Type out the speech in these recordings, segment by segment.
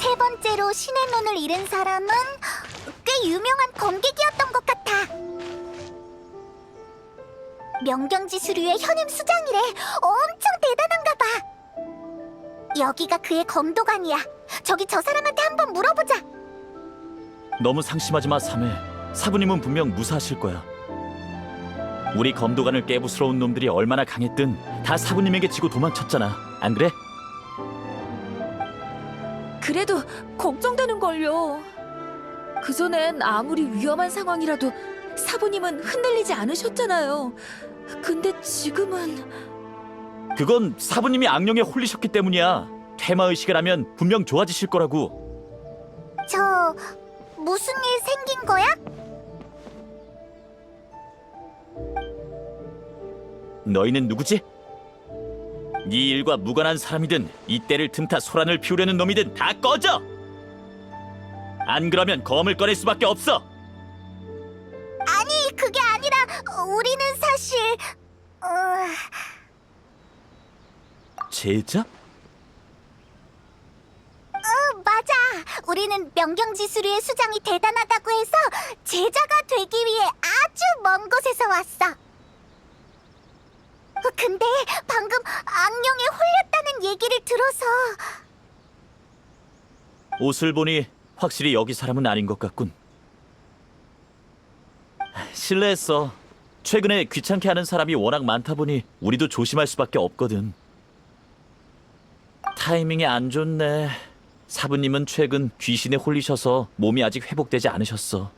세 번째로 신의 눈을 잃은 사람은 꽤 유명한 검객이었던 것 같아. 명경지수류의 현임 수장이래. 엄청 대단한가 봐. 여기가 그의 검도관이야. 저기 저 사람한테 한번 물어보자. 너무 상심하지 마, 사메. 사부님은 분명 무사하실 거야. 우리 검도관을 깨부스러운 놈들이 얼마나 강했든 다 사부님에게 지고 도망쳤잖아. 안 그래? 그래도 걱정되는걸요. 그전엔 아무리 위험한 상황이라도 사부님은 흔들리지 않으셨잖아요. 근데 지금은... 그건 사부님이 악령에 홀리셨기 때문이야. 퇴마의식을 하면 분명 좋아지실 거라고. 저... 무슨 일 생긴 거야? 너희는 누구지? 네 일과 무관한 사람이든 이때를 틈타 소란을 피우려는 놈이든 다 꺼져! 안 그러면 검을 꺼낼 수밖에 없어! 아니, 그게 아니라 우리는 사실... 제자? 맞아. 우리는 명경지수류의 수장이 대단하다고 해서 제자가 되기 위해 아주 먼 곳에서 왔어. 근데 방금 악령에 홀렸다는 얘기를 들어서... 옷을 보니 확실히 여기 사람은 아닌 것 같군. 실례했어. 최근에 귀찮게 하는 사람이 워낙 많다 보니 우리도 조심할 수밖에 없거든. 타이밍이 안 좋네. 사부님은 최근 귀신에 홀리셔서 몸이 아직 회복되지 않으셨어.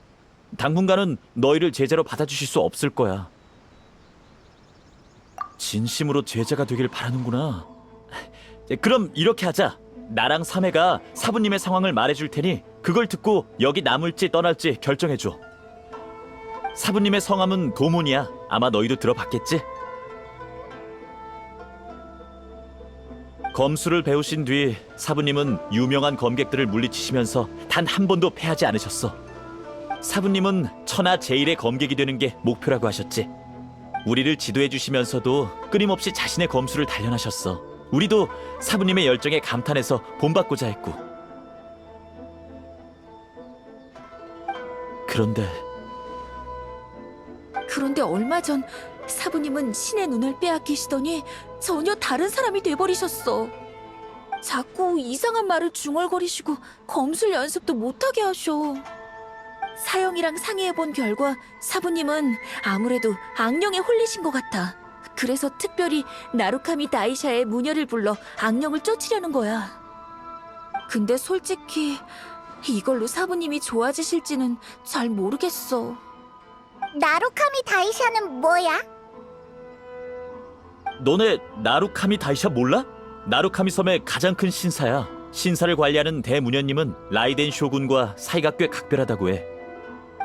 당분간은 너희를 제자로 받아주실 수 없을 거야. 진심으로 제자가 되길 바라는구나. 그럼 이렇게 하자. 나랑 사매가 사부님의 상황을 말해줄 테니 그걸 듣고 여기 남을지 떠날지 결정해줘. 사부님의 성함은 도문이야. 아마 너희도 들어봤겠지? 검수를 배우신 뒤 사부님은 유명한 검객들을 물리치시면서 단 한 번도 패하지 않으셨어. 사부님은 천하 제일의 검객이 되는 게 목표라고 하셨지. 우리를 지도해 주시면서도 끊임없이 자신의 검수를 단련하셨어. 우리도 사부님의 열정에 감탄해서 본받고자 했고. 그런데 얼마 전 사부님은 신의 눈을 빼앗기시더니 전혀 다른 사람이 돼버리셨어. 자꾸 이상한 말을 중얼거리시고 검술 연습도 못하게 하셔. 사형이랑 상의해본 결과 사부님은 아무래도 악령에 홀리신 것 같아. 그래서 특별히 나루카미 다이샤의 무녀를 불러 악령을 쫓으려는 거야. 근데 솔직히 이걸로 사부님이 좋아지실지는 잘 모르겠어. 나루카미 다이샤는 뭐야? 너네 나루카미 다이샤 몰라? 나루카미 섬의 가장 큰 신사야. 신사를 관리하는 대무녀님은 라이덴 쇼군과 사이가 꽤 각별하다고 해.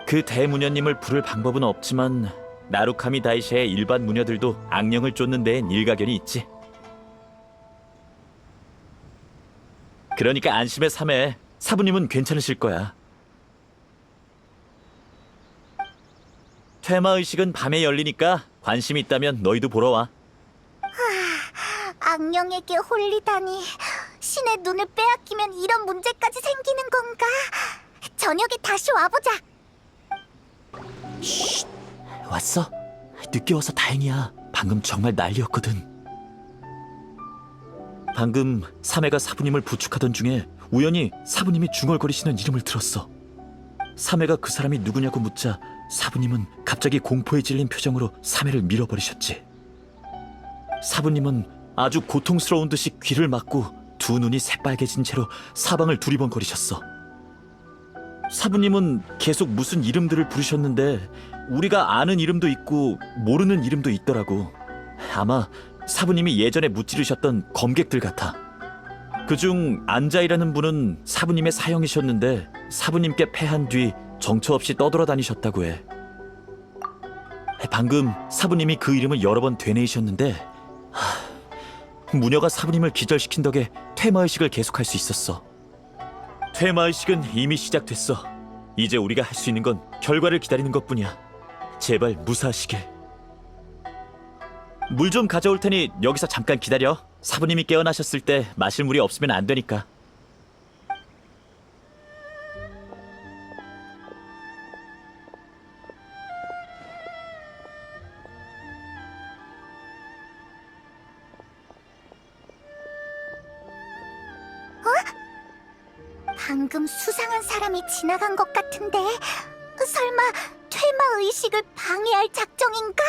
그 대무녀님을 부를 방법은 없지만 나루카미 다이샤의 일반 무녀들도 악령을 쫓는 데엔 일가견이 있지. 그러니까 안심해, 사매. 사부님은 괜찮으실 거야. 퇴마의식은 밤에 열리니까 관심 있다면 너희도 보러 와. 악령에게 홀리다니. 신의 눈을 빼앗기면 이런 문제까지 생기는 건가? 저녁에 다시 와보자. 쉿, 왔어? 늦게 와서 다행이야. 방금 정말 난리였거든. 방금 사매가 사부님을 부축하던 중에 우연히 사부님이 중얼거리시는 이름을 들었어. 사매가 그 사람이 누구냐고 묻자 사부님은 갑자기 공포에 질린 표정으로 사매를 밀어버리셨지. 사부님은 아주 고통스러운 듯이 귀를 막고 두 눈이 새빨개진 채로 사방을 두리번거리셨어. 사부님은 계속 무슨 이름들을 부르셨는데 우리가 아는 이름도 있고 모르는 이름도 있더라고. 아마 사부님이 예전에 무찌르셨던 검객들 같아. 그중 안자이라는 분은 사부님의 사형이셨는데 사부님께 패한 뒤 정처 없이 떠돌아다니셨다고 해. 방금 사부님이 그 이름을 여러 번 되뇌이셨는데 무녀가 사부님을 기절시킨 덕에 퇴마의식을 계속할 수 있었어. 퇴마의식은 이미 시작됐어. 이제 우리가 할 수 있는 건 결과를 기다리는 것뿐이야. 제발 무사하시길. 물 좀 가져올 테니 여기서 잠깐 기다려. 사부님이 깨어나셨을 때 마실 물이 없으면 안 되니까. 방금 수상한 사람이 지나간 것 같은데 설마 퇴마 의식을 방해할 작정인가?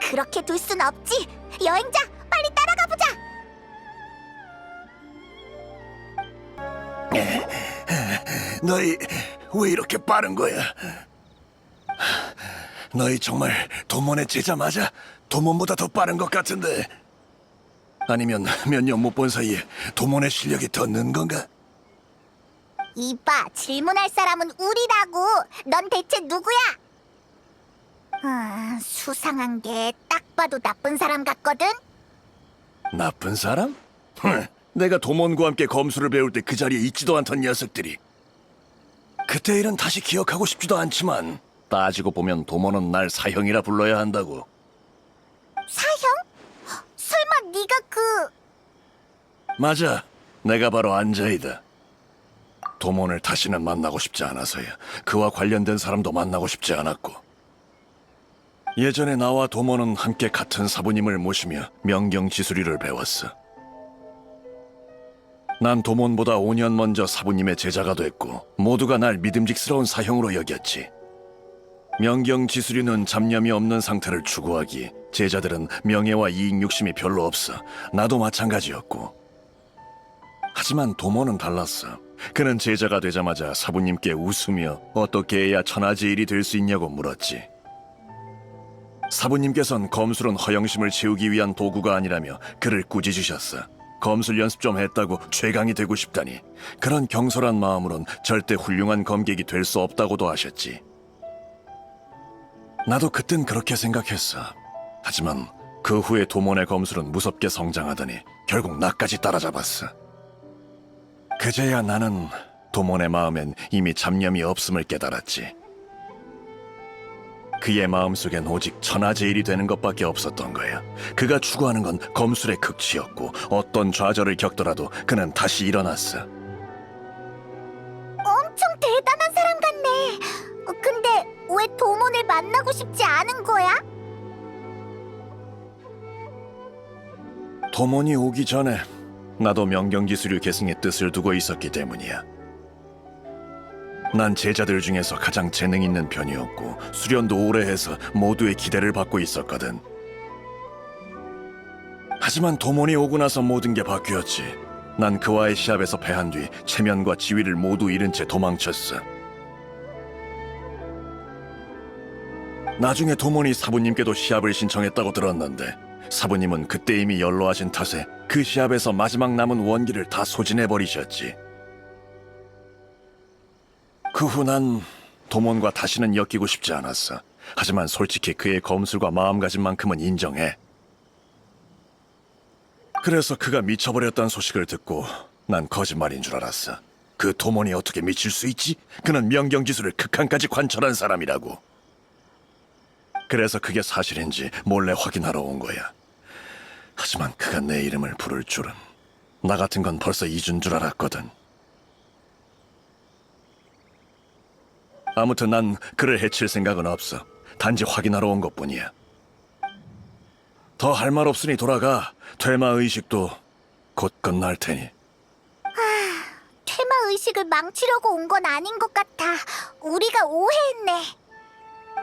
그렇게 둘 순 없지. 여행자, 빨리 따라가 보자. 너희 왜 이렇게 빠른 거야? 너희 정말 도몬의 제자 맞아? 도몬보다 더 빠른 것 같은데. 아니면 몇 년 못 본 사이에 도몬의 실력이 더 는 건가? 이봐, 질문할 사람은 우리라고. 넌 대체 누구야? 수상한 게 딱 봐도 나쁜 사람 같거든? 나쁜 사람? 내가 도몬과 함께 검수를 배울 때 그 자리에 있지도 않던 녀석들이. 그때 일은 다시 기억하고 싶지도 않지만 따지고 보면 도몬은 날 사형이라 불러야 한다고. 사형? 설마 네가 맞아, 내가 바로 안자이다. 도몬을 다시는 만나고 싶지 않아서야. 그와 관련된 사람도 만나고 싶지 않았고. 예전에 나와 도몬은 함께 같은 사부님을 모시며 명경지수리를 배웠어. 난 도몬보다 5년 먼저 사부님의 제자가 됐고 모두가 날 믿음직스러운 사형으로 여겼지. 명경지수리는 잡념이 없는 상태를 추구하기 제자들은 명예와 이익 욕심이 별로 없어. 나도 마찬가지였고. 하지만 도몬은 달랐어. 그는 제자가 되자마자 사부님께 웃으며 어떻게 해야 천하제일이 될 수 있냐고 물었지. 사부님께선 검술은 허영심을 채우기 위한 도구가 아니라며 그를 꾸짖으셨어. 검술 연습 좀 했다고 최강이 되고 싶다니. 그런 경솔한 마음으론 절대 훌륭한 검객이 될 수 없다고도 하셨지. 나도 그땐 그렇게 생각했어. 하지만 그 후에 도몬의 검술은 무섭게 성장하더니 결국 나까지 따라잡았어. 그제야 나는 도몬의 마음엔 이미 잡념이 없음을 깨달았지. 그의 마음속엔 오직 천하제일이 되는 것밖에 없었던 거야. 그가 추구하는 건 검술의 극치였고 어떤 좌절을 겪더라도 그는 다시 일어났어. 엄청 대단한 사람 같네. 근데 왜 도몬을 만나고 싶지 않은 거야? 도몬이 오기 전에 나도 명경지수류 계승의 뜻을 두고 있었기 때문이야. 난 제자들 중에서 가장 재능 있는 편이었고 수련도 오래 해서 모두의 기대를 받고 있었거든. 하지만 도몬이 오고 나서 모든 게 바뀌었지. 난 그와의 시합에서 패한 뒤 체면과 지위를 모두 잃은 채 도망쳤어. 나중에 도몬이 사부님께도 시합을 신청했다고 들었는데 사부님은 그때 이미 연로하신 탓에 그 시합에서 마지막 남은 원기를 다 소진해버리셨지. 그 후 난 도몬과 다시는 엮이고 싶지 않았어. 하지만 솔직히 그의 검술과 마음가짐만큼은 인정해. 그래서 그가 미쳐버렸다는 소식을 듣고 난 거짓말인 줄 알았어. 그 도몬이 어떻게 미칠 수 있지? 그는 명경지수를 극한까지 관철한 사람이라고. 그래서 그게 사실인지 몰래 확인하러 온 거야. 하지만 그가 내 이름을 부를 줄은. 나 같은 건 벌써 잊은 줄 알았거든. 아무튼 난 그를 해칠 생각은 없어. 단지 확인하러 온 것뿐이야. 더 할 말 없으니 돌아가. 퇴마 의식도 곧 끝날 테니. 퇴마 의식을 망치려고 온 건 아닌 것 같아. 우리가 오해했네.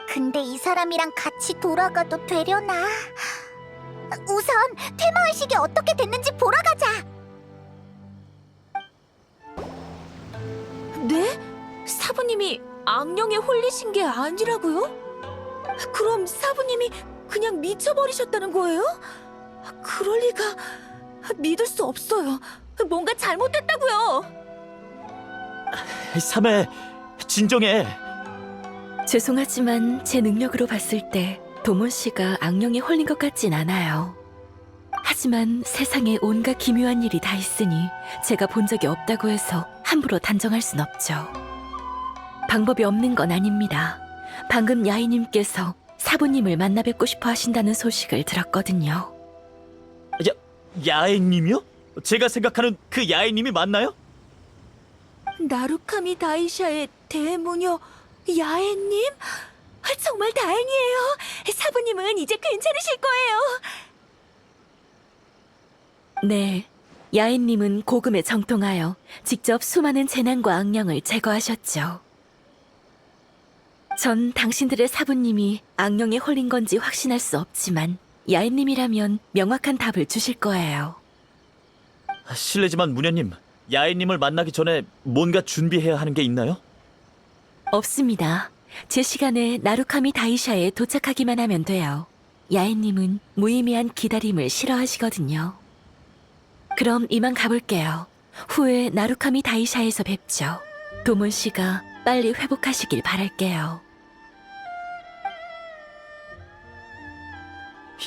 근데 이 사람이랑 같이 돌아가도 되려나? 우선 퇴마 의식이 어떻게 됐는지 보러 가자. 네? 사부님이 악령에 홀리신 게 아니라고요? 그럼 사부님이 그냥 미쳐버리셨다는 거예요? 그럴 리가... 믿을 수 없어요. 뭔가 잘못됐다고요. 삼해, 진정해. 죄송하지만 제 능력으로 봤을 때 도몬 씨가 악령에 홀린 것 같진 않아요. 하지만 세상에 온갖 기묘한 일이 다 있으니 제가 본 적이 없다고 해서 함부로 단정할 순 없죠. 방법이 없는 건 아닙니다. 방금 야이님께서 사부님을 만나 뵙고 싶어 하신다는 소식을 들었거든요. 야애님이요? 제가 생각하는 그 야애님이 맞나요? 나루카미 다이샤의 대모녀 야애님? 정말 다행이에요. 사부님은 이제 괜찮으실 거예요. 네, 야인님은 고금에 정통하여 직접 수많은 재난과 악령을 제거하셨죠. 전 당신들의 사부님이 악령에 홀린 건지 확신할 수 없지만 야인님이라면 명확한 답을 주실 거예요. 실례지만 무녀님, 야인님을 만나기 전에 뭔가 준비해야 하는 게 있나요? 없습니다. 제 시간에 나루카미 다이샤에 도착하기만 하면 돼요. 야인님은 무의미한 기다림을 싫어하시거든요. 그럼 이만 가볼게요. 후에 나루카미 다이샤에서 뵙죠. 도몬 씨가 빨리 회복하시길 바랄게요.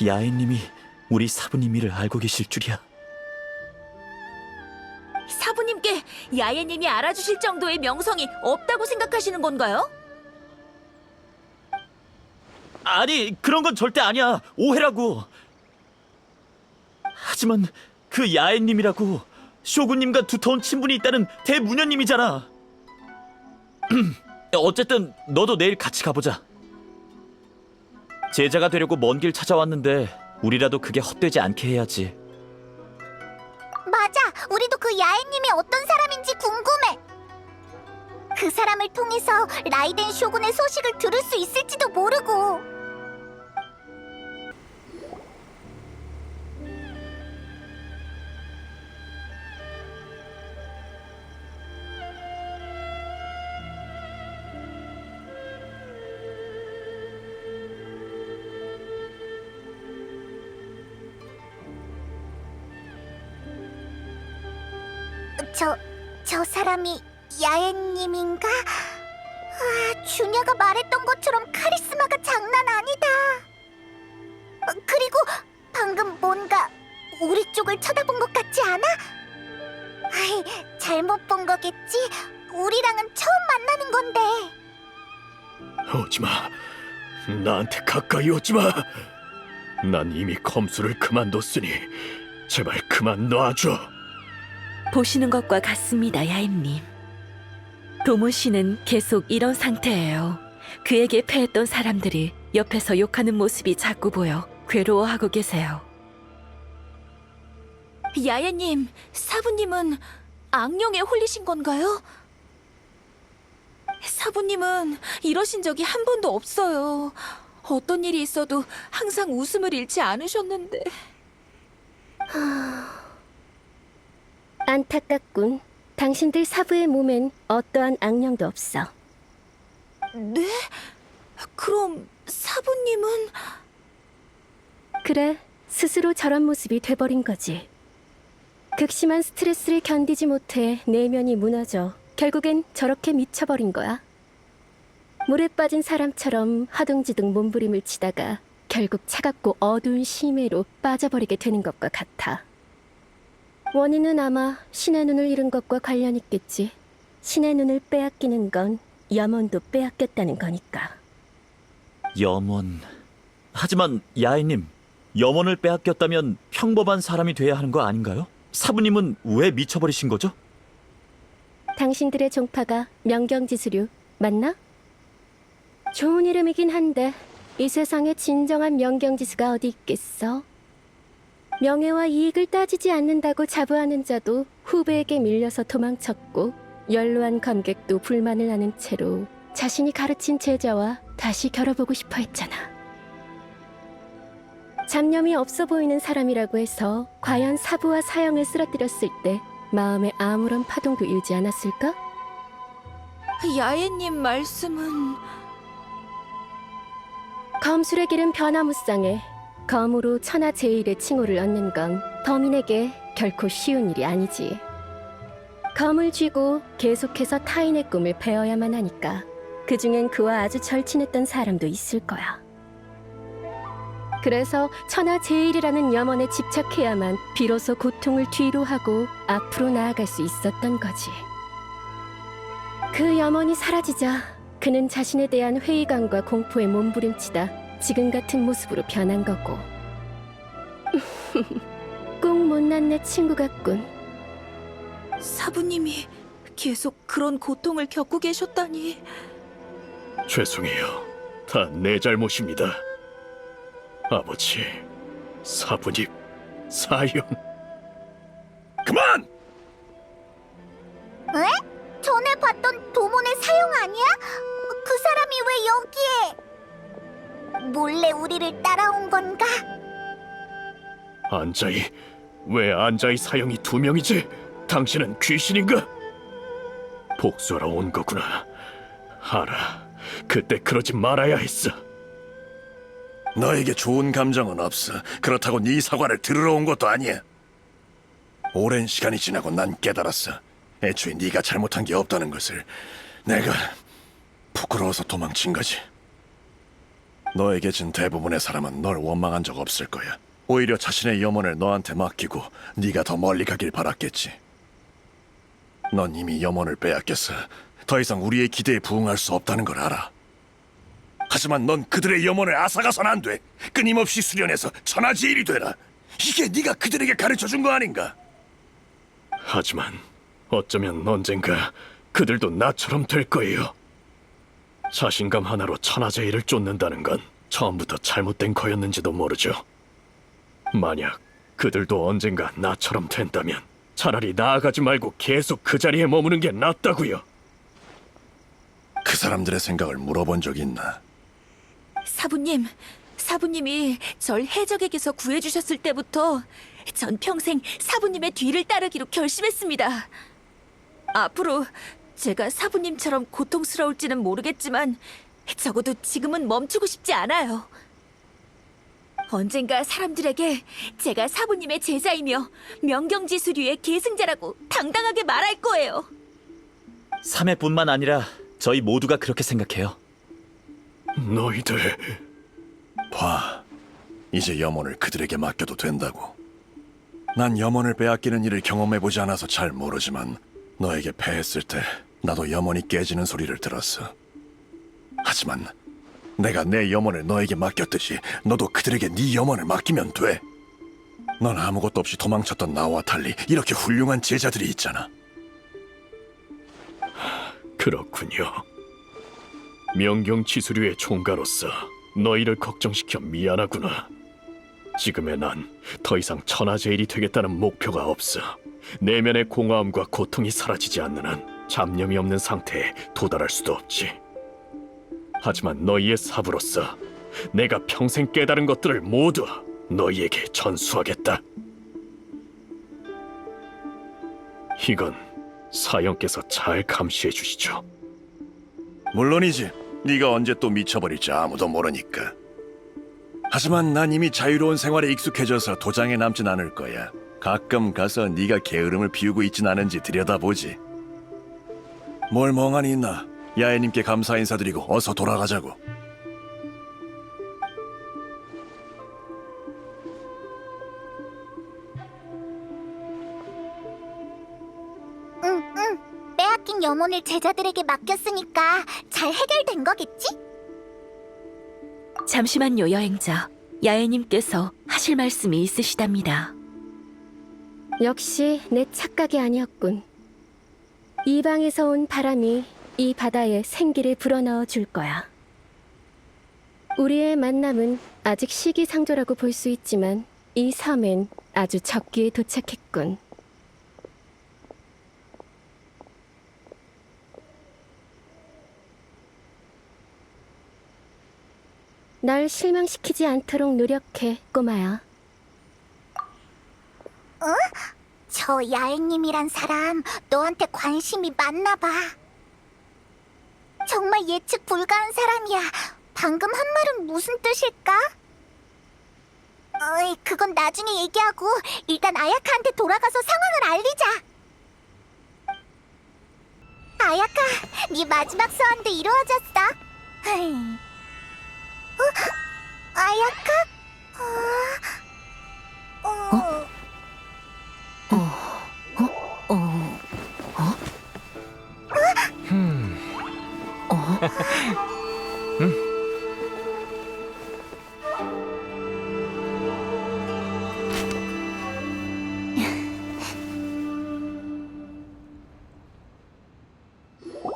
야인님이 우리 사부님이를 알고 계실 줄이야. 사부님께 야예님이 알아주실 정도의 명성이 없다고 생각하시는 건가요? 아니, 그런 건 절대 아니야. 오해라고. 하지만 그 야인님이라고 쇼군님과 두터운 친분이 있다는 대무녀님이잖아. 어쨌든 너도 내일 같이 가보자. 제자가 되려고 먼 길 찾아왔는데 우리라도 그게 헛되지 않게 해야지. 맞아. 우리도 그 야인님이 어떤 사람인지 궁금해. 그 사람을 통해서 라이덴 쇼군의 소식을 들을 수 있을지도 모르고. 저 사람이 야엔님인가? 아, 준야가 말했던 것처럼 카리스마가 장난 아니다. 그리고 방금 뭔가 우리 쪽을 쳐다본 것 같지 않아? 아이, 잘못 본 거겠지? 우리랑은 처음 만나는 건데. 오지마. 나한테 가까이 오지마. 난 이미 검수를 그만뒀으니 제발 그만 놔줘. 보시는 것과 같습니다, 야임님. 도모 씨는 계속 이런 상태예요. 그에게 패했던 사람들이 옆에서 욕하는 모습이 자꾸 보여 괴로워하고 계세요. 야예님, 사부님은 악령에 홀리신 건가요? 사부님은 이러신 적이 한 번도 없어요. 어떤 일이 있어도 항상 웃음을 잃지 않으셨는데. 안타깝군. 당신들 사부의 몸엔 어떠한 악령도 없어. 네? 그럼 사부님은... 그래, 스스로 저런 모습이 돼버린 거지. 극심한 스트레스를 견디지 못해 내면이 무너져 결국엔 저렇게 미쳐버린 거야. 물에 빠진 사람처럼 허둥지둥 몸부림을 치다가 결국 차갑고 어두운 심해로 빠져버리게 되는 것과 같아. 원인은 아마 신의 눈을 잃은 것과 관련 있겠지. 신의 눈을 빼앗기는 건 염원도 빼앗겼다는 거니까. 염원. 하지만 야인님, 염원을 빼앗겼다면 평범한 사람이 돼야 하는 거 아닌가요? 사부님은 왜 미쳐버리신 거죠? 당신들의 종파가 명경지수류 맞나? 좋은 이름이긴 한데 이 세상에 진정한 명경지수가 어디 있겠어? 명예와 이익을 따지지 않는다고 자부하는 자도 후배에게 밀려서 도망쳤고, 연로한 검객도 불만을 하는 채로 자신이 가르친 제자와 다시 겨뤄보고 싶어 했잖아. 잡념이 없어 보이는 사람이라고 해서 과연 사부와 사형을 쓰러뜨렸을 때 마음에 아무런 파동도 일지 않았을까? 야예님 말씀은... 검술의 길은 변화무쌍해. 검으로 천하 제일의 칭호를 얻는 건 범인에게 결코 쉬운 일이 아니지. 검을 쥐고 계속해서 타인의 꿈을 베어야만 하니까 그중엔 그와 아주 절친했던 사람도 있을 거야. 그래서 천하 제일이라는 염원에 집착해야만 비로소 고통을 뒤로 하고 앞으로 나아갈 수 있었던 거지. 그 염원이 사라지자 그는 자신에 대한 회의감과 공포에 몸부림치다 지금 같은 모습으로 변한 거고. 꼭 못난 내 친구 같군. 사부님이 계속 그런 고통을 겪고 계셨다니... 죄송해요. 다 내 잘못입니다. 아버지, 사부님, 사연. 그만! 에? 전에 봤던 도몬의 사형 아니야? 그 사람이 왜 여기에? 몰래 우리를 따라온 건가? 안자이, 왜 안자이 사형이 2명이지? 당신은 귀신인가? 복수하러 온 거구나. 알아, 그때 그러지 말아야 했어. 너에게 좋은 감정은 없어. 그렇다고 네 사과를 들으러 온 것도 아니야. 오랜 시간이 지나고 난 깨달았어. 애초에 네가 잘못한 게 없다는 것을. 내가 부끄러워서 도망친 거지. 너에게 진 대부분의 사람은 널 원망한 적 없을 거야. 오히려 자신의 염원을 너한테 맡기고 네가 더 멀리 가길 바랐겠지. 넌 이미 염원을 빼앗겼어. 더 이상 우리의 기대에 부응할 수 없다는 걸 알아. 하지만 넌 그들의 염원을 앗아가선 안 돼. 끊임없이 수련해서 천하제일이 되라. 이게 네가 그들에게 가르쳐준 거 아닌가? 하지만 어쩌면 언젠가 그들도 나처럼 될 거예요. 자신감 하나로 천하제일을 쫓는다는 건 처음부터 잘못된 거였는지도 모르죠. 만약 그들도 언젠가 나처럼 된다면 차라리 나아가지 말고 계속 그 자리에 머무는 게 낫다고요. 그 사람들의 생각을 물어본 적 있나? 사부님이 절 해적에게서 구해주셨을 때부터 전 평생 사부님의 뒤를 따르기로 결심했습니다. 앞으로 제가 사부님처럼 고통스러울지는 모르겠지만 적어도 지금은 멈추고 싶지 않아요. 언젠가 사람들에게 제가 사부님의 제자이며 명경지수류의 계승자라고 당당하게 말할 거예요. 3회뿐만 아니라 저희 모두가 그렇게 생각해요. 너희들 봐, 이제 염원을 그들에게 맡겨도 된다고. 난 염원을 빼앗기는 일을 경험해보지 않아서 잘 모르지만 너에게 패했을 때 나도 염원이 깨지는 소리를 들었어. 하지만 내가 내 염원을 너에게 맡겼듯이 너도 그들에게 네 염원을 맡기면 돼. 넌 아무것도 없이 도망쳤던 나와 달리 이렇게 훌륭한 제자들이 있잖아. 그렇군요. 명경치수류의 총가로서 너희를 걱정시켜 미안하구나. 지금의 난 더 이상 천하제일이 되겠다는 목표가 없어. 내면의 공허함과 고통이 사라지지 않는 한 잡념이 없는 상태에 도달할 수도 없지. 하지만 너희의 사부로서 내가 평생 깨달은 것들을 모두 너희에게 전수하겠다. 이건 사형께서 잘 감시해 주시죠. 물론이지. 네가 언제 또 미쳐버릴지 아무도 모르니까. 하지만 난 이미 자유로운 생활에 익숙해져서 도장에 남진 않을 거야. 가끔 가서 네가 게으름을 피우고 있진 않은지 들여다보지. 뭘 멍하니 있나? 야애님께 감사 인사드리고 어서 돌아가자고. 응. 빼앗긴 염원을 제자들에게 맡겼으니까 잘 해결된 거겠지? 잠시만요, 여행자. 야애님께서 하실 말씀이 있으시답니다. 역시 내 착각이 아니었군. 이방에서 온 바람이 이 바다에 생기를 불어넣어 줄 거야. 우리의 만남은 아직 시기상조라고 볼 수 있지만 이 섬엔 아주 적기에 도착했군. 날 실망시키지 않도록 노력해, 꼬마야. 저 야행님이란 사람 너한테 관심이 많나 봐. 정말 예측 불가한 사람이야. 방금 한 말은 무슨 뜻일까? 어이, 그건 나중에 얘기하고 일단 아야카한테 돌아가서 상황을 알리자. 아야카, 네 마지막 소원도 이루어졌어. 헤이. 아야카?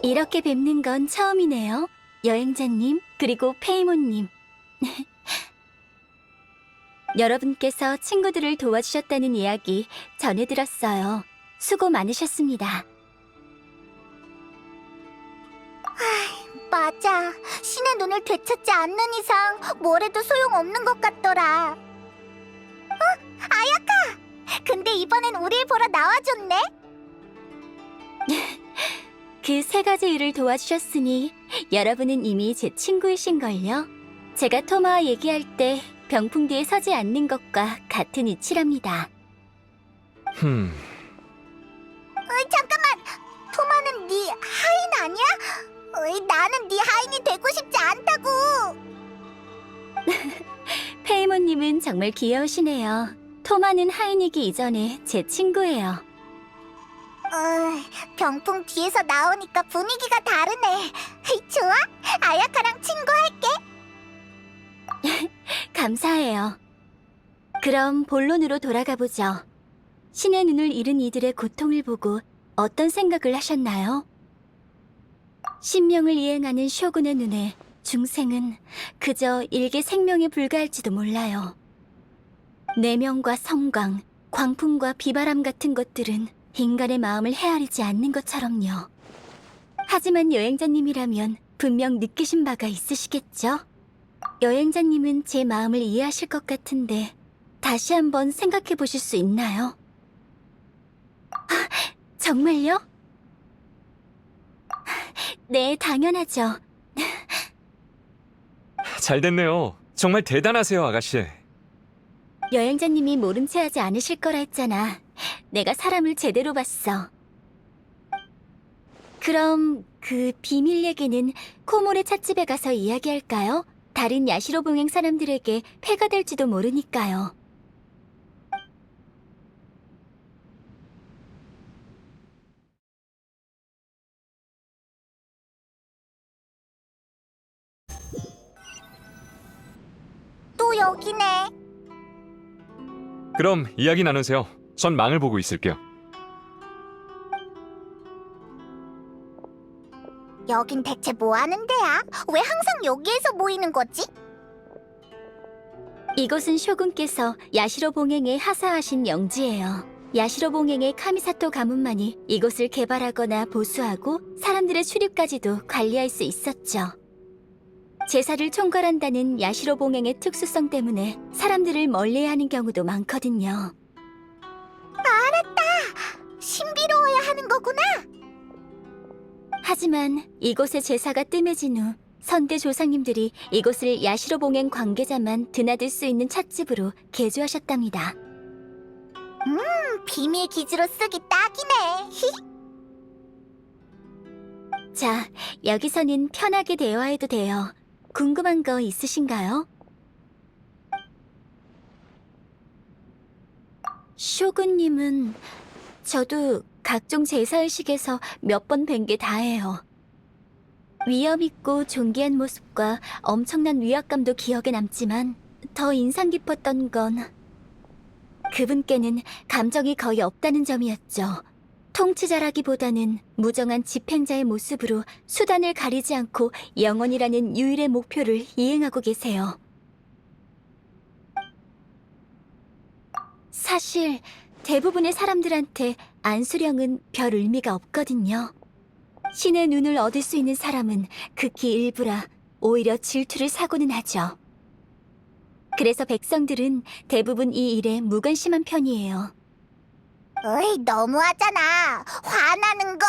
이렇게 뵙는 건 처음이네요. 여행자님, 그리고 페이몬님. 여러분께서 친구들을 도와주셨다는 이야기 전해 들었어요. 수고 많으셨습니다. 맞아. 신의 눈을 되찾지 않는 이상 뭘 해도 소용없는 것 같더라. 아야카! 근데 이번엔 우릴 보러 나와줬네? 그 세 가지 일을 도와주셨으니 여러분은 이미 제 친구이신걸요? 제가 토마와 얘기할 때 병풍 뒤에 서지 않는 것과 같은 이치랍니다. 잠깐만! 토마는 네 하인 아니야? 나는 네 하인이 되고 싶지 않다고! 페이모님은 정말 귀여우시네요. 토마는 하인이기 이전에 제 친구예요. 병풍 뒤에서 나오니까 분위기가 다르네. 좋아? 아야카랑 친구할게. 감사해요. 그럼 본론으로 돌아가 보죠. 신의 눈을 잃은 이들의 고통을 보고 어떤 생각을 하셨나요? 신명을 이행하는 쇼군의 눈에 중생은 그저 일개 생명에 불과할지도 몰라요. 내명과 섬광, 광풍과 비바람 같은 것들은 인간의 마음을 헤아리지 않는 것처럼요. 하지만 여행자님이라면 분명 느끼신 바가 있으시겠죠? 여행자님은 제 마음을 이해하실 것 같은데 다시 한번 생각해 보실 수 있나요? 정말요? 네, 당연하죠. 잘 됐네요. 정말 대단하세요, 아가씨. 여행자님이 모른 체 하지 않으실 거라 했잖아. 내가 사람을 제대로 봤어. 그럼 그 비밀 얘기는 코모레 찻집에 가서 이야기할까요? 다른 야시로 봉행 사람들에게 폐가 될지도 모르니까요. 또 여기네. 그럼 이야기 나누세요. 전 망을 보고 있을게요. 여긴 대체 뭐 하는 데야? 왜 항상 여기에서 모이는 거지? 이곳은 쇼군께서 야시로 봉행에 하사하신 영지예요. 야시로 봉행의 카미사토 가문만이 이곳을 개발하거나 보수하고 사람들의 출입까지도 관리할 수 있었죠. 제사를 총괄한다는 야시로 봉행의 특수성 때문에 사람들을 멀리하는 경우도 많거든요. 신비로워야 하는 거구나. 하지만 이곳의 제사가 뜸해진 후 선대 조상님들이 이곳을 야시로 봉행 관계자만 드나들 수 있는 찻집으로 개조하셨답니다. 비밀 기지로 쓰기 딱이네. 자, 여기서는 편하게 대화해도 돼요. 궁금한 거 있으신가요? 쇼군님은 저도 각종 제사의식에서 몇 번 뵌 게 다예요. 위엄있고 존귀한 모습과 엄청난 위압감도 기억에 남지만 더 인상 깊었던 건 그분께는 감정이 거의 없다는 점이었죠. 통치자라기보다는 무정한 집행자의 모습으로 수단을 가리지 않고 영원이라는 유일의 목표를 이행하고 계세요. 사실 대부분의 사람들한테 안수령은 별 의미가 없거든요. 신의 눈을 얻을 수 있는 사람은 극히 일부라 오히려 질투를 사고는 하죠. 그래서 백성들은 대부분 이 일에 무관심한 편이에요. 어이, 너무하잖아. 화나는 걸.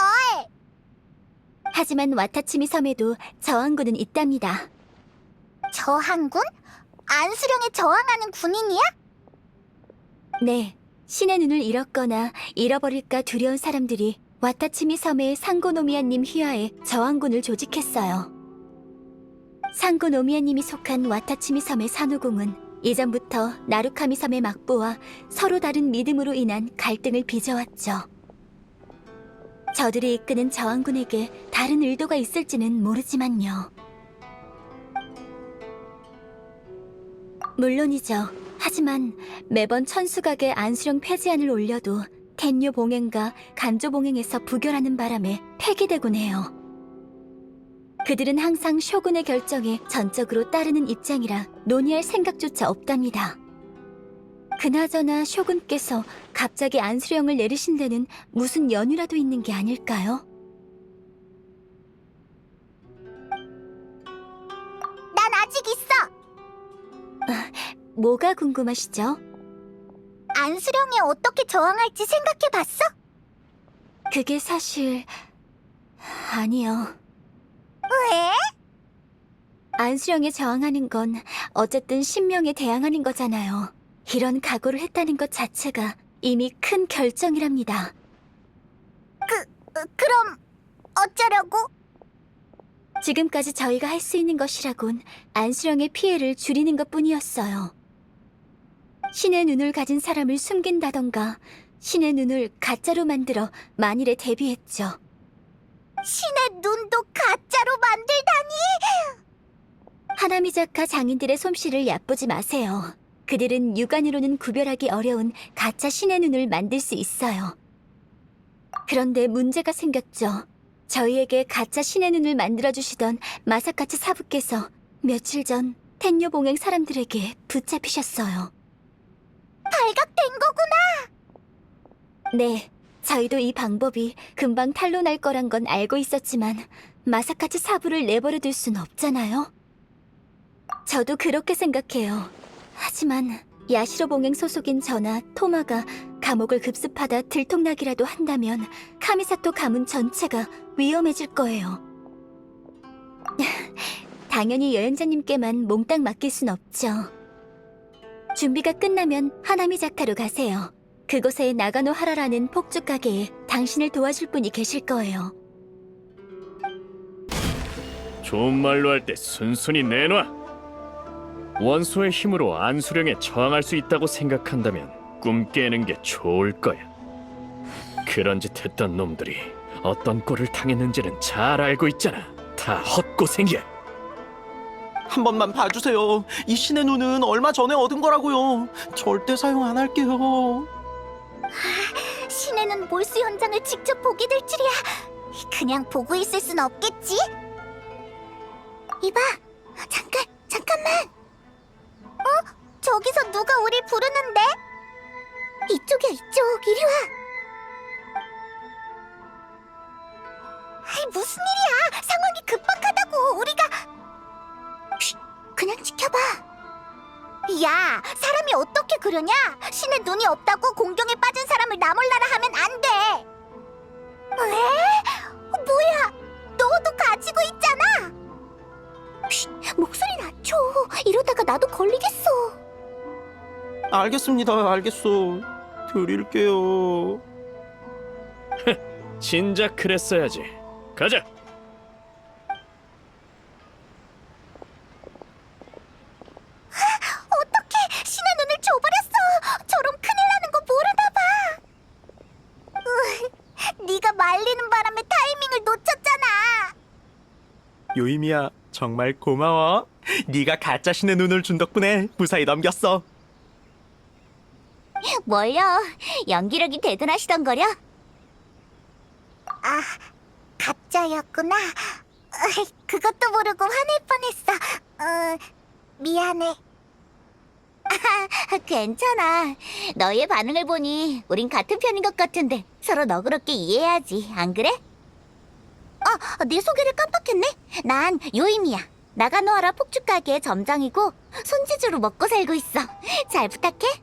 하지만 와타치미 섬에도 저항군은 있답니다. 저항군? 안수령에 저항하는 군인이야? 네, 신의 눈을 잃었거나 잃어버릴까 두려운 사람들이 와타치미 섬의 상고노미아님 휘하에 저항군을 조직했어요. 상고노미아님이 속한 와타치미 섬의 산후궁은 이전부터 나루카미 섬의 막부와 서로 다른 믿음으로 인한 갈등을 빚어왔죠. 저들이 이끄는 저항군에게 다른 의도가 있을지는 모르지만요. 물론이죠. 하지만 매번 천수각의 안수령 폐지안을 올려도 텐뇨 봉행과 간조 봉행에서 부결하는 바람에 폐기되곤 해요. 그들은 항상 쇼군의 결정에 전적으로 따르는 입장이라 논의할 생각조차 없답니다. 그나저나 쇼군께서 갑자기 안수령을 내리신 데는 무슨 연유라도 있는 게 아닐까요? 난 아직 있어. 뭐가 궁금하시죠? 안수령에 어떻게 저항할지 생각해봤어? 그게 사실... 아니요. 왜? 안수령에 저항하는 건 어쨌든 신명에 대항하는 거잖아요. 이런 각오를 했다는 것 자체가 이미 큰 결정이랍니다. 그럼 어쩌려고? 지금까지 저희가 할 수 있는 것이라곤 안수령의 피해를 줄이는 것뿐이었어요. 신의 눈을 가진 사람을 숨긴다던가 신의 눈을 가짜로 만들어 만일에 대비했죠. 신의 눈도 가짜로 만들다니! 하나미자카 장인들의 솜씨를 얕보지 마세요. 그들은 육안으로는 구별하기 어려운 가짜 신의 눈을 만들 수 있어요. 그런데 문제가 생겼죠. 저희에게 가짜 신의 눈을 만들어주시던 마사카츠 사부께서 며칠 전 텐뇨 봉행 사람들에게 붙잡히셨어요. 발각된 거구나! 네, 저희도 이 방법이 금방 탄로날 거란 건 알고 있었지만 마사카츠 사부를 내버려둘 순 없잖아요. 저도 그렇게 생각해요. 하지만 야시로 봉행 소속인 저나 토마가 감옥을 급습하다 들통나기라도 한다면 카미사토 가문 전체가 위험해질 거예요. 당연히 여행자님께만 몽땅 맡길 순 없죠. 준비가 끝나면 하나미자카로 가세요. 그곳에 나가노 하라라는 폭죽 가게에 당신을 도와줄 분이 계실 거예요. 좋은 말로 할 때 순순히 내놔. 원소의 힘으로 안수령에 저항할 수 있다고 생각한다면 꿈 깨는 게 좋을 거야. 그런 짓 했던 놈들이 어떤 꼴을 당했는지는 잘 알고 있잖아. 다 헛고생이야. 한 번만 봐주세요. 이 신의 눈은 얼마 전에 얻은 거라고요. 절대 사용 안 할게요. 신의 눈 몰수 현장을 직접 보게 될 줄이야. 그냥 보고 있을 순 없겠지? 이봐, 잠깐만. 저기서 누가 우릴 부르는데? 이쪽이야, 이쪽. 이리 와. 아이, 무슨 일이야? 상황이 급박하다고. 우리가... 쉿, 그냥 지켜봐. 야, 사람이 어떻게 그러냐? 신의 눈이 없다고 공경에 빠진 사람을 나 몰라라 하면 안 돼. 왜? 뭐야? 너도 가지고 있잖아. 쉿, 목소리 낮춰. 이러다가 나도 걸리겠어. 알겠습니다. 알겠어. 드릴게요. 진작 그랬어야지. 가자. 어떡해! 신의 눈을 줘버렸어! 저럼 큰일 나는 거 모르나 봐! 네가 말리는 바람에 타이밍을 놓쳤잖아! 요이미야, 정말 고마워. 네가 가짜 신의 눈을 준 덕분에 무사히 넘겼어. 뭘요? 연기력이 대단하시던거려? 아, 가짜였구나. 그것도 모르고 화낼 뻔했어. 미안해. 괜찮아. 너의 반응을 보니 우린 같은 편인 것 같은데 서로 너그럽게 이해해야지, 안 그래? 내 소개를 깜빡했네. 난 요임이야. 나가노하라 폭죽 가게의 점장이고 손재주로 먹고 살고 있어. 잘 부탁해.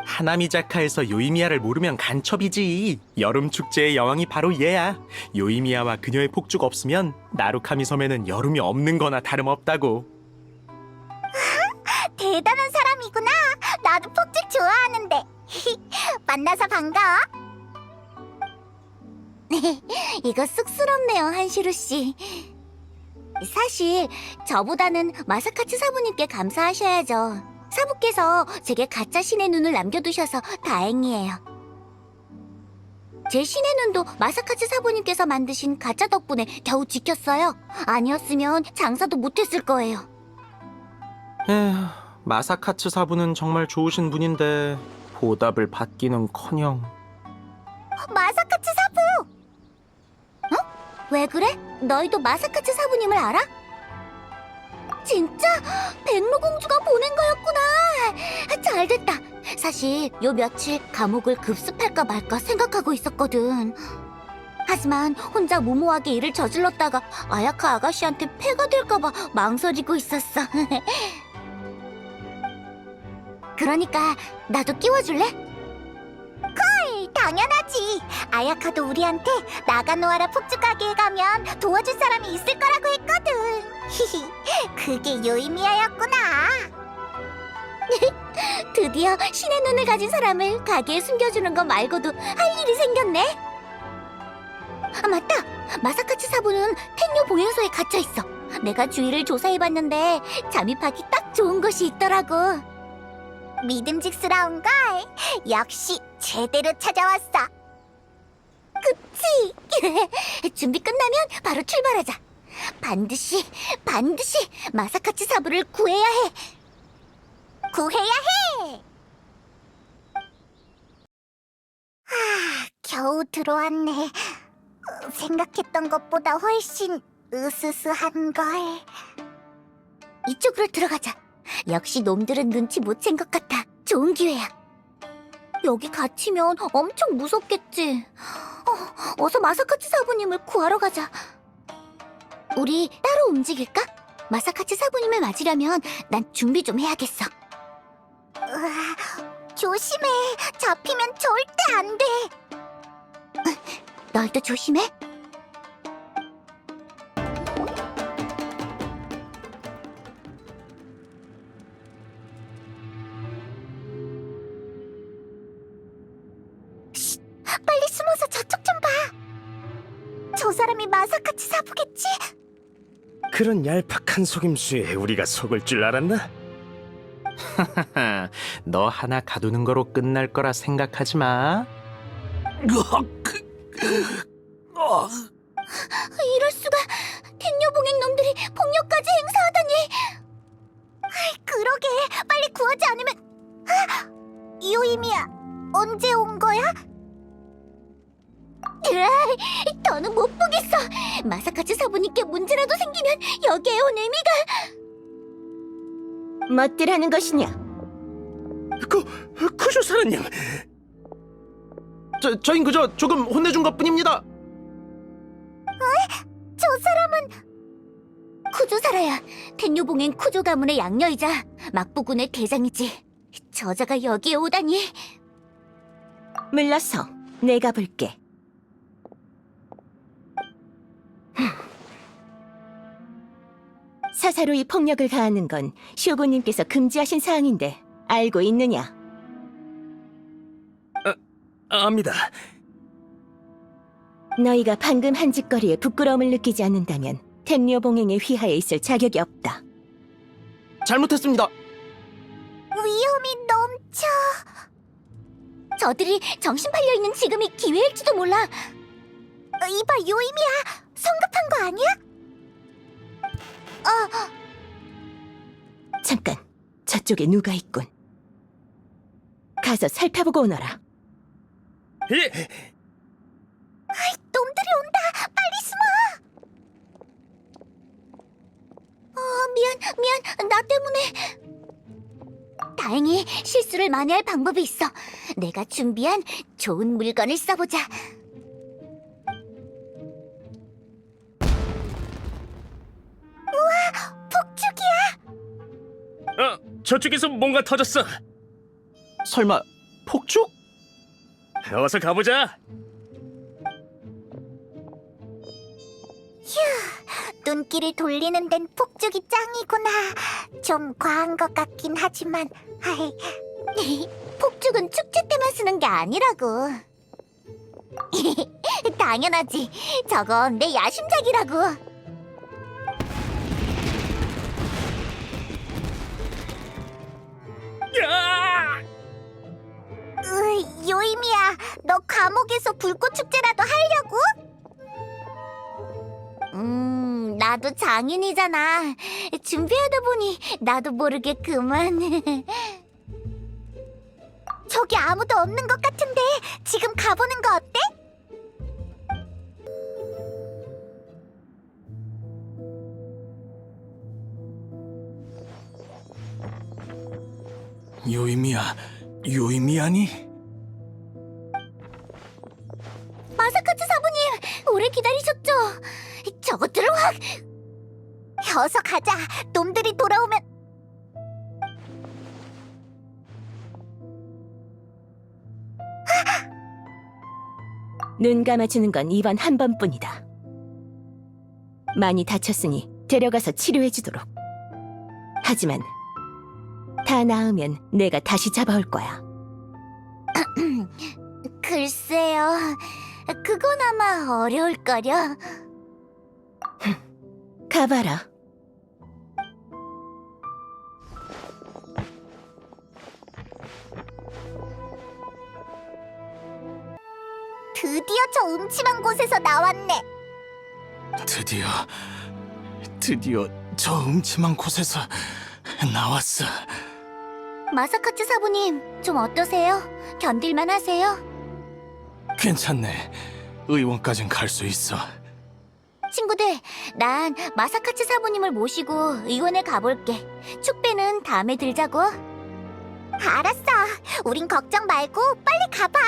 하나미자카에서 요이미야를 모르면 간첩이지. 여름 축제의 여왕이 바로 얘야. 요이미야와 그녀의 폭죽 없으면 나루카미 섬에는 여름이 없는 거나 다름없다고. 대단한 사람이구나. 나도 폭죽 좋아하는데. 만나서 반가워. 이거 쑥스럽네요, 한시루 씨. 사실 저보다는 마사카츠 사부님께 감사하셔야죠. 사부께서 제게 가짜 신의 눈을 남겨두셔서 다행이에요. 제 신의 눈도 마사카츠 사부님께서 만드신 가짜 덕분에 겨우 지켰어요. 아니었으면 장사도 못했을 거예요. 에휴, 마사카츠 사부는 정말 좋으신 분인데 보답을 받기는커녕. 마사카츠 사부! 왜 그래? 너희도 마사카츠 사부님을 알아? 진짜? 백로공주가 보낸 거였구나. 잘됐다. 사실 요 며칠 감옥을 급습할까 말까 생각하고 있었거든. 하지만 혼자 무모하게 일을 저질렀다가 아야카 아가씨한테 폐가 될까봐 망설이고 있었어. 그러니까 나도 끼워줄래? 콜! 당연하지. 아야카도 우리한테 나가노하라 폭주 가게에 가면 도와줄 사람이 있을 거라고 했거든. 히히, 그게 요이미야였구나. 드디어 신의 눈을 가진 사람을 가게에 숨겨주는 거 말고도 할 일이 생겼네. 아, 맞다. 마사카츠 사부는 텐뇨 봉행소에 갇혀있어. 내가 주위를 조사해봤는데 잠입하기 딱 좋은 곳이 있더라고. 믿음직스러운 걸. 역시 제대로 찾아왔어. 그치? 준비 끝나면 바로 출발하자. 반드시 마사카츠 사부를 구해야 해. 구해야 해! 겨우 들어왔네. 생각했던 것보다 훨씬 으스스한걸. 이쪽으로 들어가자. 역시 놈들은 눈치 못 챈 것 같아. 좋은 기회야. 여기 갇히면 엄청 무섭겠지. 어서 마사카츠 사부님을 구하러 가자. 우리 따로 움직일까? 마사카츠 사부님을 맞으려면 난 준비 좀 해야겠어. 조심해. 잡히면 절대 안 돼. 널도 조심해. 쉿, 빨리 숨어서 저쪽 좀 봐. 저 사람이 마사카츠 사부겠지? 그런 얄팍한 속임수에 우리가 속을 줄 알았나? 너 하나 가두는 거로 끝날 거라 생각하지 마. 이럴 수가. 텐뇨 봉행 놈들이 폭력까지 행사하다니. 그러게. 빨리 구하지 않으면. 요이미야, 언제 온 거야? 더는 못 보겠어. 마사카츠 사부님께 문제라도 생기면 여기에 온 의미가. 멋들하는 것이냐? 쿠조사라님, 저흰 그저 조금 혼내준 것뿐입니다. 저 사람은 쿠조사라야. 텐뇨 봉행 쿠조 가문의 양녀이자 막부군의 대장이지. 저자가 여기에 오다니. 물러서 내가 볼게. 사사로이 폭력을 가하는 건 쇼군님께서 금지하신 사항인데 알고 있느냐? 압니다. 너희가 방금 한 짓거리에 부끄러움을 느끼지 않는다면 텐뇨 봉행의 휘하에 있을 자격이 없다. 잘못했습니다. 위험이 넘쳐. 저들이 정신 팔려 있는 지금이 기회일지도 몰라. 이봐, 요이미야. 성급한 거 아니야? 잠깐, 저쪽에 누가 있군. 가서 살펴보고 오너라. 예. 놈들이 온다. 빨리 숨어. 미안. 나 때문에. 다행히 실수를 만회할 방법이 있어. 내가 준비한 좋은 물건을 써보자. 우와, 폭죽이야. 저쪽에서 뭔가 터졌어. 설마 폭죽? 어서 가보자. 눈길을 돌리는 데는 폭죽이 짱이구나. 좀 과한 것 같긴 하지만. 폭죽은 축제 때만 쓰는 게 아니라고. 당연하지. 저건 내 야심작이라고. 요이미야, 너 감옥에서 불꽃 축제라도 하려고? 나도 장인이잖아. 준비하다 보니 나도 모르게 그만. 저기 아무도 없는 것 같은데 지금 가보는 거 어때? 요이미야, 유의미하니? 마사카츠 사부님, 오래 기다리셨죠? 저것들을 확... 어서 가자. 놈들이 돌아오면... 눈 감아주는 건 이번 한 번뿐이다. 많이 다쳤으니 데려가서 치료해주도록. 하지만 다 나으면 내가 다시 잡아올 거야. 글쎄요. 그건 아마 어려울거려. 가봐라. 드디어 저 음침한 곳에서 나왔네. 드디어 저 음침한 곳에서 나왔어. 마사카츠 사부님, 좀 어떠세요? 견딜만 하세요? 괜찮네. 의원까진 갈 수 있어. 친구들, 난 마사카츠 사부님을 모시고 의원에 가볼게. 축배는 다음에 들자고. 알았어. 우린 걱정 말고 빨리 가봐.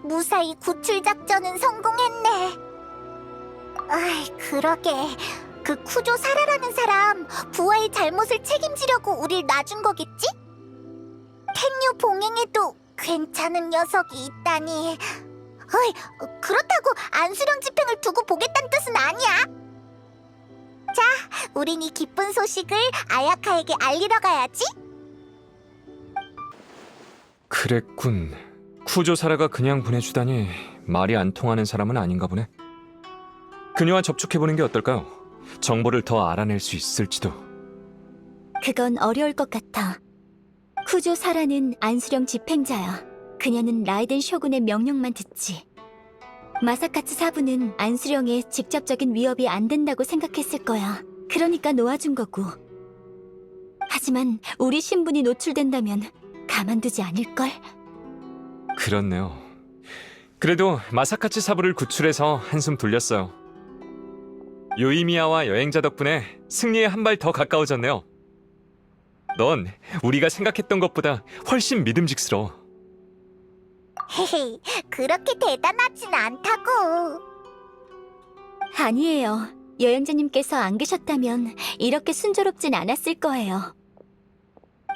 무사히 구출 작전은 성공했네. 아이, 그러게. 그 쿠조 사라라는 사람, 부하의 잘못을 책임지려고 우릴 놔준 거겠지? 텐류 봉행에도 괜찮은 녀석이 있다니. 어이, 그렇다고 안수령 집행을 두고 보겠다는 뜻은 아니야. 자, 우린 이 기쁜 소식을 아야카에게 알리러 가야지. 그랬군. 쿠조사라가 그냥 보내주다니 말이 안 통하는 사람은 아닌가 보네. 그녀와 접촉해보는 게 어떨까요? 정보를 더 알아낼 수 있을지도. 그건 어려울 것 같아. 쿠조 사라는 안수령 집행자야. 그녀는 라이덴 쇼군의 명령만 듣지. 마사카츠 사부는 안수령에 직접적인 위협이 안 된다고 생각했을 거야. 그러니까 놓아준 거고. 하지만 우리 신분이 노출된다면 가만두지 않을걸? 그렇네요. 그래도 마사카츠 사부를 구출해서 한숨 돌렸어요. 요이미야와 여행자 덕분에 승리에 한 발 더 가까워졌네요. 넌 우리가 생각했던 것보다 훨씬 믿음직스러워. 헤헤, 그렇게 대단하진 않다고. 아니에요. 여행자님께서 안 계셨다면 이렇게 순조롭진 않았을 거예요.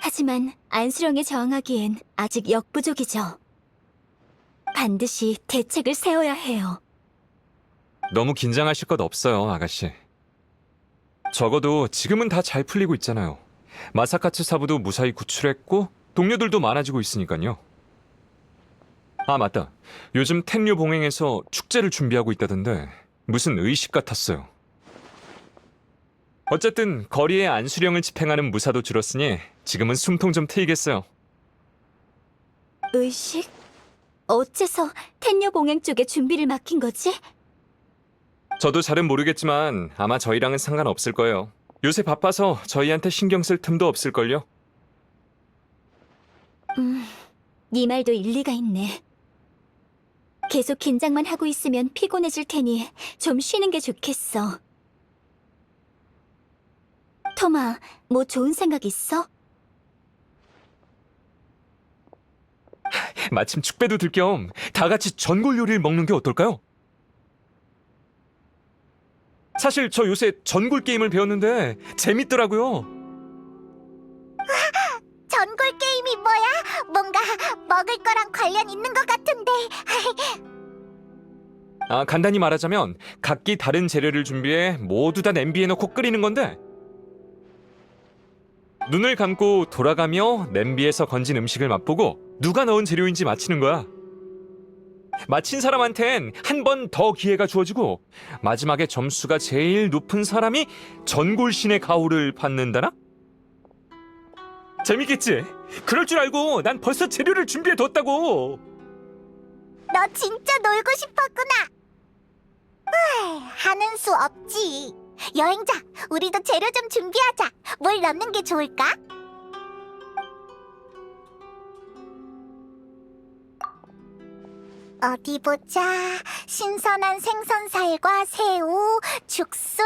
하지만 안수령에 저항하기엔 아직 역부족이죠. 반드시 대책을 세워야 해요. 너무 긴장하실 것 없어요, 아가씨. 적어도 지금은 다 잘 풀리고 있잖아요. 마사카츠 사부도 무사히 구출했고 동료들도 많아지고 있으니까요. 아, 맞다. 요즘 텐류 봉행에서 축제를 준비하고 있다던데 무슨 의식 같았어요. 어쨌든 거리에 안수령을 집행하는 무사도 줄었으니 지금은 숨통 좀 트이겠어요. 의식? 어째서 텐녀 봉행 쪽에 준비를 맡긴 거지? 저도 잘은 모르겠지만 아마 저희랑은 상관없을 거예요. 요새 바빠서 저희한테 신경 쓸 틈도 없을걸요. 네 말도 일리가 있네. 계속 긴장만 하고 있으면 피곤해질 테니 좀 쉬는 게 좋겠어. 토마, 뭐 좋은 생각 있어? 마침 축배도 들 겸 다 같이 전골 요리를 먹는 게 어떨까요? 사실 저 요새 전골 게임을 배웠는데 재밌더라고요. 전골 게임이 뭐야? 뭔가 먹을 거랑 관련 있는 것 같은데. 아, 간단히 말하자면 각기 다른 재료를 준비해 모두 다 냄비에 넣고 끓이는 건데, 눈을 감고 돌아가며 냄비에서 건진 음식을 맛보고 누가 넣은 재료인지 맞히는 거야. 맞힌 사람한텐 한 번 더 기회가 주어지고 마지막에 점수가 제일 높은 사람이 전골신의 가호를 받는다나? 재밌겠지? 그럴 줄 알고 난 벌써 재료를 준비해뒀다고. 너 진짜 놀고 싶었구나. 하는 수 없지. 여행자, 우리도 재료 좀 준비하자. 뭘 넣는 게 좋을까? 어디 보자. 신선한 생선살과 새우, 죽순.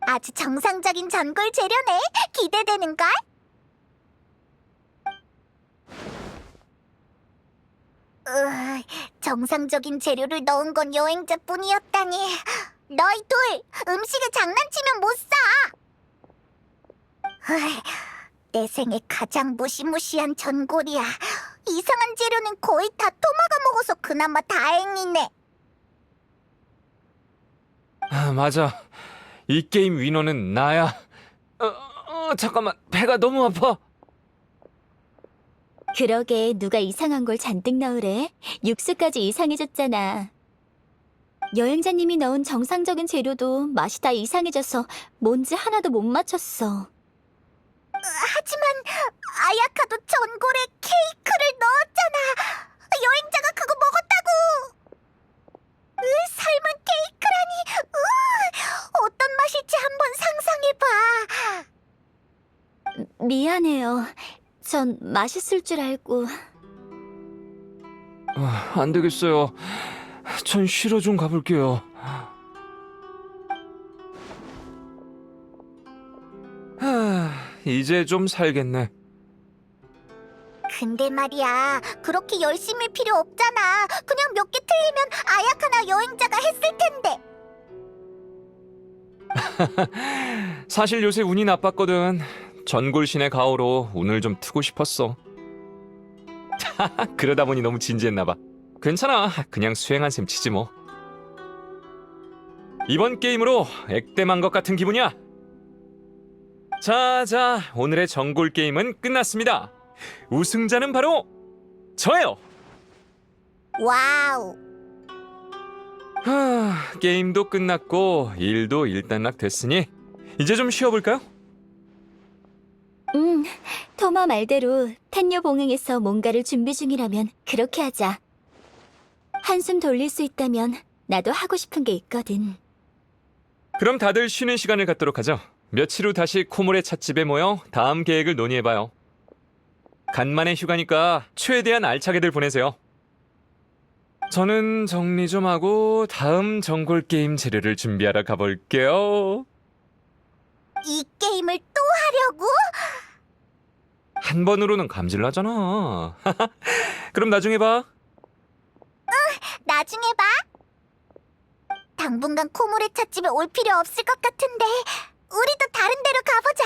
아주 정상적인 전골 재료네. 기대되는걸? 정상적인 재료를 넣은 건 여행자뿐이었다니. 너희 둘, 음식에 장난치면 못 사. 내 생애 가장 무시무시한 전골이야. 이상한 재료는 거의 다 토마가 먹어서 그나마 다행이네. 아, 맞아. 이 게임 위너는 나야. 잠깐만. 배가 너무 아파. 그러게 누가 이상한 걸 잔뜩 넣으래? 육수까지 이상해졌잖아. 여행자님이 넣은 정상적인 재료도 맛이 다 이상해져서 뭔지 하나도 못 맞췄어. 하지만 아야카도 전골에 케이크를 넣었잖아. 여행자가 그거 먹었다고. 삶은 케이크라니. 어떤 맛일지 한번 상상해봐. 미안해요. 전 맛있을 줄 알고. 안 되겠어요. 전 쉬러 좀 가볼게요. 이제 좀 살겠네. 근데 말이야, 그렇게 열심히 필요 없잖아. 그냥 몇 개 틀리면 아야카나 여행자가 했을 텐데. 사실 요새 운이 나빴거든. 전골신의 가오로 운을 좀 트고 싶었어. 그러다 보니 너무 진지했나봐. 괜찮아. 그냥 수행한 셈 치지 뭐. 이번 게임으로 액땜한 것 같은 기분이야. 자, 오늘의 전골 게임은 끝났습니다. 우승자는 바로 저예요. 와우. 게임도 끝났고 일도 일단락 됐으니 이제 좀 쉬어볼까요? 토마 말대로 텐녀 봉행에서 뭔가를 준비 중이라면 그렇게 하자. 한숨 돌릴 수 있다면 나도 하고 싶은 게 있거든. 그럼 다들 쉬는 시간을 갖도록 하죠. 며칠 후 다시 코모레 찻집에 모여 다음 계획을 논의해봐요. 간만에 휴가니까 최대한 알차게들 보내세요. 저는 정리 좀 하고 다음 전골 게임 재료를 준비하러 가볼게요. 이 게임을 또 하려고? 한 번으로는 감질나잖아. 그럼 나중에 봐. 나중에 봐. 당분간 코모레 찻집에 올 필요 없을 것 같은데 우리도 다른 데로 가보자.